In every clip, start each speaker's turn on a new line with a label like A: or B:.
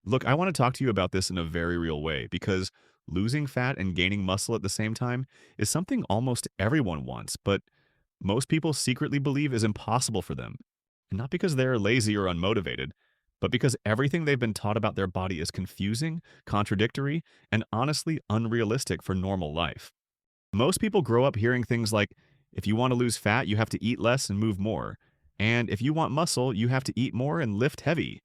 A: Look, I want to talk to you about this in a very real way because losing fat and gaining muscle at the same time is something almost everyone wants, but most people secretly believe is impossible for them. And not because they're lazy or unmotivated, but because everything they've been taught about their body is confusing, contradictory, and honestly unrealistic for normal life. Most people grow up hearing things like, if you want to lose fat, you have to eat less and move more. And if you want muscle, you have to eat more and lift heavy.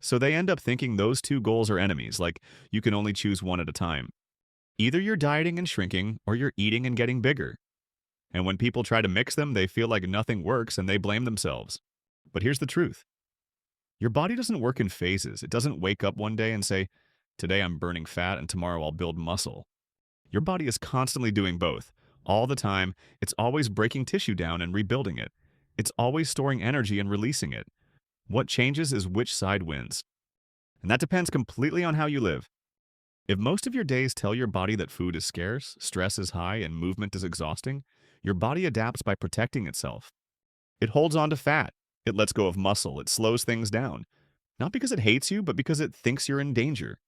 A: So they end up thinking those two goals are enemies, like you can only choose one at a time. Either you're dieting and shrinking, or you're eating and getting bigger. And when people try to mix them, they feel like nothing works and they blame themselves. But here's the truth. Your body doesn't work in phases. It doesn't wake up one day and say, today I'm burning fat and tomorrow I'll build muscle. Your body is constantly doing both. All the time, it's always breaking tissue down and rebuilding it. It's always storing energy and releasing it. What changes is which side wins. And that depends completely on how you live. If most of your days tell your body that food is scarce, stress is high, and movement is exhausting, your body adapts by protecting itself. It holds on to fat. It lets go of muscle. It slows things down. Not because it hates you, but because it thinks you're in danger.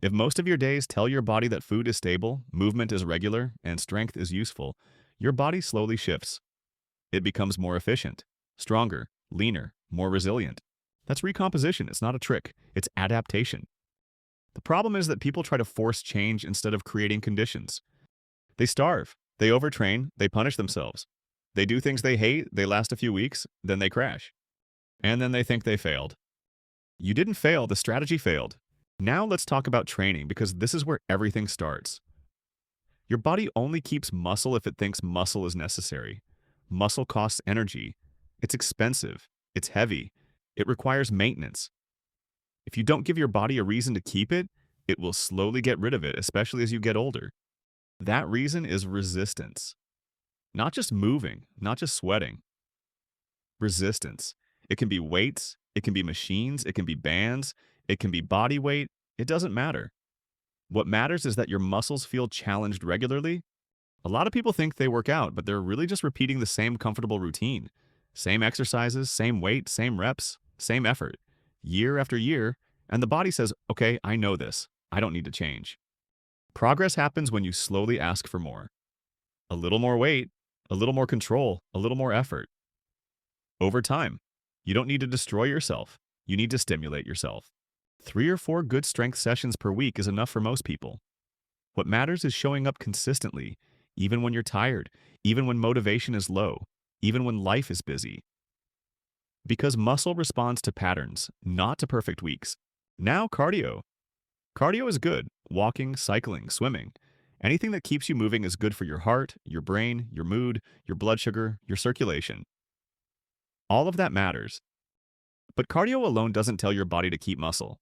A: If most of your days tell your body that food is stable, movement is regular, and strength is useful, your body slowly shifts. It becomes more efficient, stronger, leaner, more resilient. That's recomposition. It's not a trick. It's adaptation. The problem is that people try to force change instead of creating conditions. They starve. They overtrain. They punish themselves. They do things they hate. They last a few weeks. Then they crash. And then they think they failed. You didn't fail. The strategy failed. Now let's talk about training because this is where everything starts. Your body only keeps muscle if it thinks muscle is necessary. Muscle costs energy. It's expensive. It's heavy. It requires maintenance. If you don't give your body a reason to keep it, it will slowly get rid of it, especially as you get older. That reason is resistance. Not just moving, not just sweating. Resistance. It can be weights, it can be machines, it can be bands, it can be body weight. It doesn't matter. What matters is that your muscles feel challenged regularly. A lot of people think they work out, but they're really just repeating the same comfortable routine. Same exercises, same weight, same reps, same effort. Year after year, and the body says, okay, I know this. I don't need to change. Progress happens when you slowly ask for more. A little more weight, a little more control, a little more effort. Over time, you don't need to destroy yourself. You need to stimulate yourself. 3 or 4 good strength sessions per week is enough for most people. What matters is showing up consistently, even when you're tired, even when motivation is low, even when life is busy. Because muscle responds to patterns, not to perfect weeks. Now cardio. Cardio is good. Walking, cycling, swimming. Anything that keeps you moving is good for your heart, your brain, your mood, your blood sugar, your circulation. All of that matters. But cardio alone doesn't tell your body to keep muscle.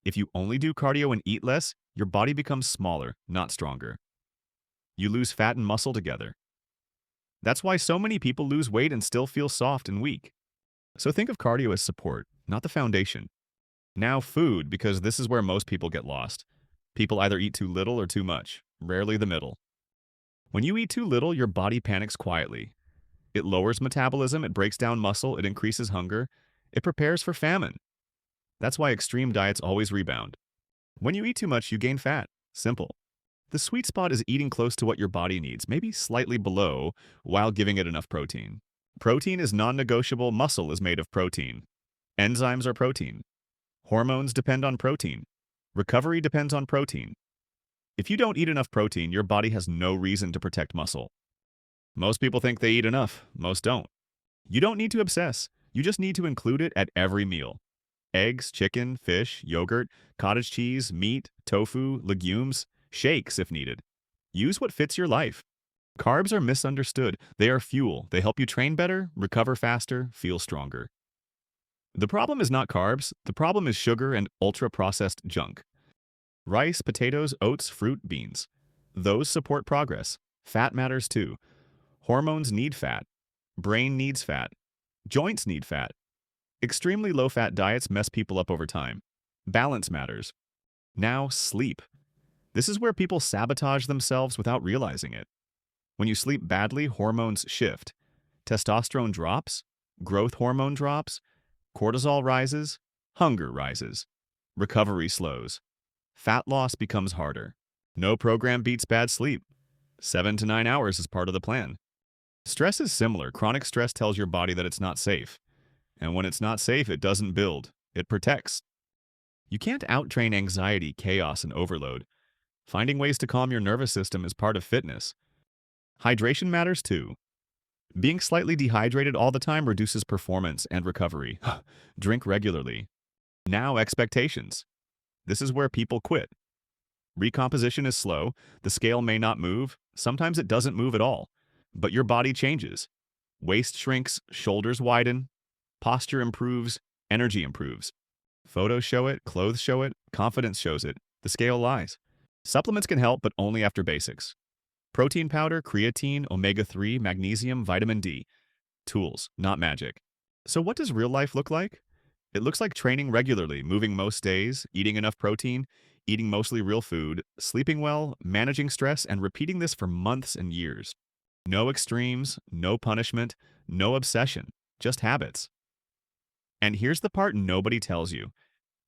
A: If you only do cardio and eat less, your body becomes smaller, not stronger. You lose fat and muscle together. That's why so many people lose weight and still feel soft and weak. So think of cardio as support, not the foundation. Now food, because this is where most people get lost. People either eat too little or too much, rarely the middle. When you eat too little, your body panics quietly. It lowers metabolism, it breaks down muscle, it increases hunger, it prepares for famine. That's why extreme diets always rebound. When you eat too much, you gain fat. Simple. The sweet spot is eating close to what your body needs, maybe slightly below, while giving it enough protein. Protein is non-negotiable. Muscle is made of protein. Enzymes are protein. Hormones depend on protein. Recovery depends on protein. If you don't eat enough protein, your body has no reason to protect muscle. Most people think they eat enough. Most don't. You don't need to obsess. You just need to include it at every meal. Eggs, chicken, fish, yogurt, cottage cheese, meat, tofu, legumes, shakes if needed. Use what fits your life. Carbs are misunderstood. They are fuel. They help you train better, recover faster, feel stronger. The problem is not carbs. The problem is sugar and ultra-processed junk. Rice, potatoes, oats, fruit, beans. Those support progress. Fat matters too. Hormones need fat. Brain needs fat. Joints need fat. Extremely low-fat diets mess people up over time. Balance matters. Now, sleep. This is where people sabotage themselves without realizing it. When you sleep badly, hormones shift. Testosterone drops, growth hormone drops, cortisol rises, hunger rises. Recovery slows. Fat loss becomes harder. No program beats bad sleep. 7 to 9 hours is part of the plan. Stress is similar. Chronic stress tells your body that it's not safe. And when it's not safe, it doesn't build, it protects. You can't outtrain anxiety, chaos, and overload. Finding ways to calm your nervous system is part of fitness. Hydration matters too. Being slightly dehydrated all the time reduces performance and recovery. Drink regularly. Now, expectations. This is where people quit. Recomposition is slow. The scale may not move. Sometimes it doesn't move at all. But your body changes. Waist shrinks, shoulders widen, posture improves, energy improves. Photos show it, clothes show it, confidence shows it. The scale lies. Supplements can help, but only after basics. Protein powder, creatine, omega-3, magnesium, vitamin D. Tools, not magic. So what does real life look like? It looks like training regularly, moving most days, eating enough protein, eating mostly real food, sleeping well, managing stress, and repeating this for months and years. No extremes, no punishment, no obsession, just habits. And here's the part nobody tells you.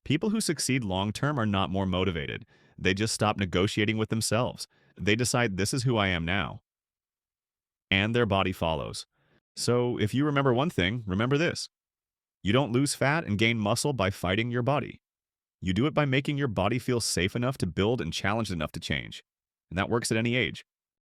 A: People who succeed long-term are not more motivated. They just stop negotiating with themselves. They decide this is who I am now. And their body follows. So if you remember one thing, remember this. You don't lose fat and gain muscle by fighting your body. You do it by making your body feel safe enough to build and challenged enough to change. And that works at any age.